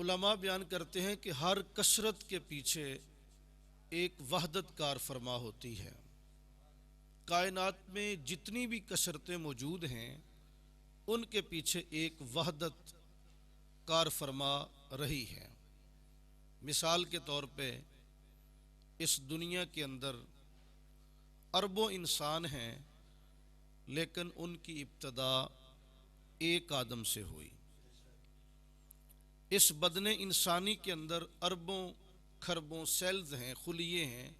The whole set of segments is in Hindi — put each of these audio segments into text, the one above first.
उलमा बयान करते हैं कि हर कसरत के पीछे एक वहदत कार फरमा होती है। कायनात में जितनी भी कसरतें मौजूद हैं उनके पीछे एक वहदत कार फरमा रही है। मिसाल के तौर पे इस दुनिया के अंदर अरबों इंसान हैं, लेकिन उनकी इब्तदा एक आदम से हुई। इस बदने इंसानी के अंदर अरबों खरबों सेल्स हैं, खुलिये हैं,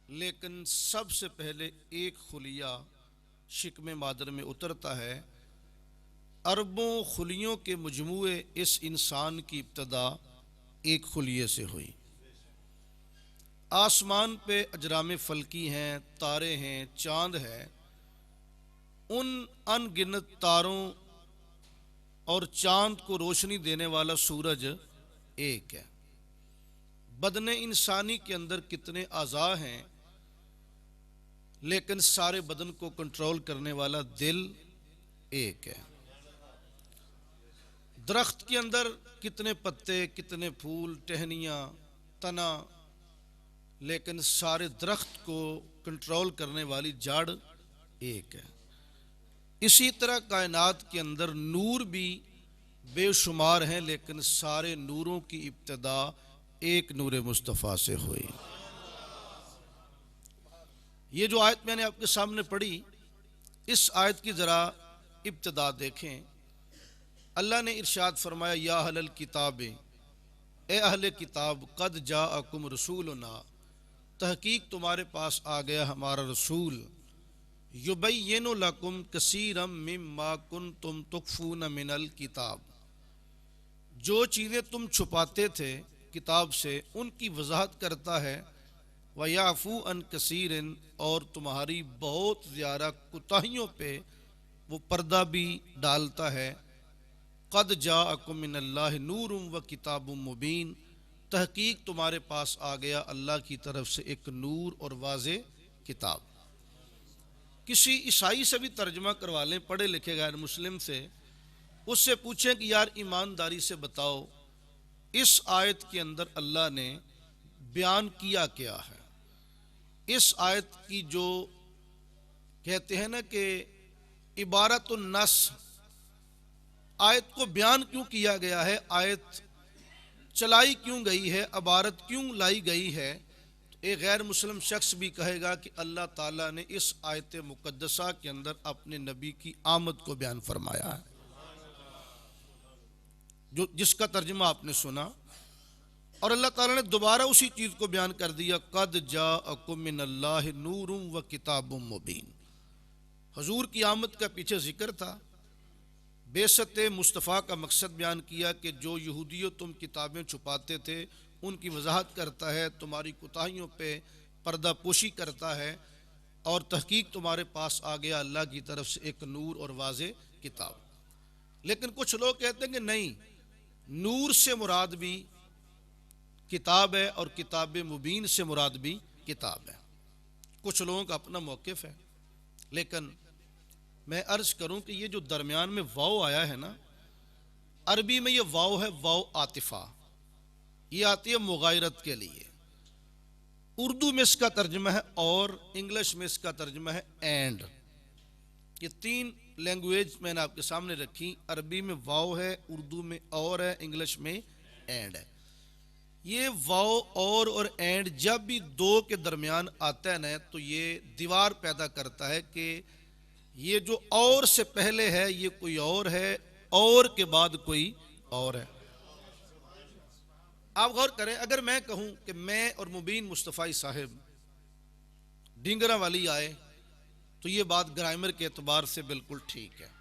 लेकिन सबसे पहले एक खुलिया शिकमे मादर में उतरता है। अरबों खुलियों के मजमूए इस इंसान की इब्तदा एक खुलिये से हुई। आसमान पे अजराम फल्की हैं, तारे हैं, चांद है। उन अनगिनत तारों और चांद को रोशनी देने वाला सूरज एक है। बदने इंसानी के अंदर कितने आज़ा हैं, लेकिन सारे बदन को कंट्रोल करने वाला दिल एक है। दरख्त के अंदर कितने पत्ते, कितने फूल, टहनियाँ, तना, लेकिन सारे दरख्त को कंट्रोल करने वाली जड़ एक है। इसी तरह कायनात के अंदर नूर भी बेशुमार हैं, लेकिन सारे नूरों की इब्तदा एक नूर मुस्तफ़ा से हुई। ये जो आयत मैंने आपके सामने पढ़ी, इस आयत की ज़रा इब्तदा देखें। अल्लाह ने इरशाद फरमाया, या अहलल किताब, ए अहले किताब, कद जाअकुम रसूलुना, तहकीक तुम्हारे पास आ गया हमारा रसूल, युबय्यिनु लकुम कसीरम मिम्मा कुन्तुम तुख्फून मिनल किताब, जो चीज़ें तुम छुपाते थे किताब से उनकी वजाहत करता है। व याफू अन कसीरन, और तुम्हारी बहुत ज़्यादा कुताहियों पे वो पर्दा भी डालता है। क़द जाअकुम मिनल्लाहि नूरुम व किताबुम मुबीन, तहकीक तुम्हारे पास आ गया अल्लाह की तरफ से एक नूर और वाज़े किताब। किसी ईसाई से भी तर्जमा करवा लें, पढ़े लिखे गैर मुस्लिम से, उससे पूछें कि यार ईमानदारी से बताओ इस आयत के अंदर अल्लाह ने बयान किया क्या है। इस आयत की जो कहते हैं ना कि इबारतुन नस, आयत को बयान क्यों किया गया है, आयत चलाई क्यों गई है, इबारत क्यों लाई गई है, तो एक गैर मुस्लिम शख्स भी कहेगा कि अल्लाह ताला ने इस आयत मुकद्दसा के अंदर अपने नबी की आमद को बयान फरमाया है, जो जिसका तर्जुमा आपने सुना। और अल्लाह ताला ने दोबारा उसी चीज़ को बयान कर दिया, कद जाअकुम मिनल्लाहि नूरुम व किताबुम मुबीन। हुजूर की आमद का पीछे जिक्र था, बेसत मुस्तफ़ा का मकसद बयान किया कि जो यहूदियों तुम किताबें छुपाते थे उनकी वजाहत करता है, तुम्हारी कोताहियों पे पर्दा पोशी करता है, और तहकीक तुम्हारे पास आ गया अल्लाह की तरफ से एक नूर और वाज़े किताब। लेकिन कुछ लोग कहते हैं कि नहीं, नूर से मुराद भी किताब है और किताब मुबीन से मुराद भी किताब है। कुछ लोगों का अपना मौक़िफ़ है, लेकिन मैं अर्ज़ करूं कि ये जो दरमियान में वाव आया है ना, अरबी में ये वाव है, वाव आतिफ़ा, ये आती है मुगायरत के लिए। उर्दू में इसका तर्जुमा है और, इंग्लिश में इसका तर्जुमा है एंड। ये तीन लैंग्वेज मैंने आपके सामने रखी। अरबी में वाव है, उर्दू में और है, इंग्लिश में एंड है। ये वाव और एंड जब भी दो के दरमियान आता है ना, तो ये दीवार पैदा करता है कि ये जो और से पहले है ये कोई और है, और के बाद कोई और है। आप गौर करें, अगर मैं कहूं कि मैं और मुबीन मुस्तफ़ाई साहिब ढींगरा वाली आए, तो ये बात ग्रामर के एतबार से बिल्कुल ठीक है,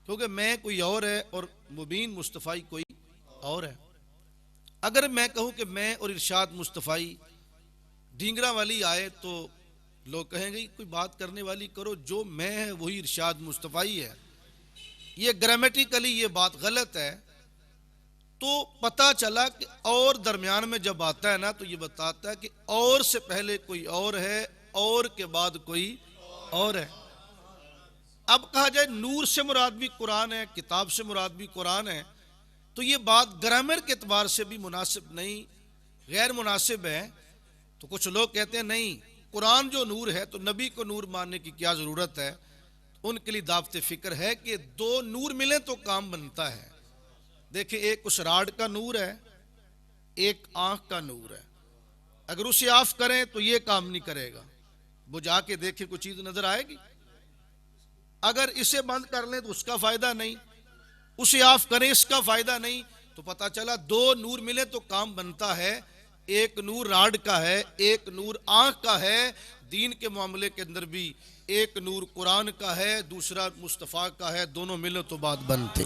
क्योंकि मैं कोई और है और मुबीन मुस्तफ़ाई कोई और है। अगर मैं कहूं कि मैं और इरशाद मुस्तफ़ाई ढींगरा वाली आए, तो लोग कहेंगे कोई बात करने वाली करो, जो मैं है वही इरशाद मुस्तफ़ाई है। ये ग्रामेटिकली ये बात गलत है। तो पता चला कि और दरमियान में जब आता है ना, तो ये बताता है कि और से पहले कोई और है, और के बाद कोई और है। अब कहा जाए नूर से मुराद भी कुरान है, किताब से मुराद भी कुरान है, तो ये बात ग्रामर के एतबार से भी मुनासिब नहीं, गैर मुनासिब है। तो कुछ लोग कहते हैं नहीं, कुरान जो नूर है तो नबी को नूर मानने की क्या ज़रूरत है। उनके लिए दावत फ़िक्र है कि दो नूर मिले तो काम बनता है। देखिए, एक उस राड का नूर है, एक आंख का नूर है। अगर उसे ऑफ करें तो ये काम नहीं करेगा, बुझा के देखें कोई चीज़ नजर आएगी। अगर इसे बंद कर लें तो उसका फायदा नहीं, उसे ऑफ करें इसका फायदा नहीं। तो पता चला दो नूर मिले तो काम बनता है। एक नूर राड का है, एक नूर आंख का है। दीन के मामले के अंदर भी एक नूर कुरान का है, दूसरा मुस्तफ़ा का है। दोनों मिले तो बात बनती।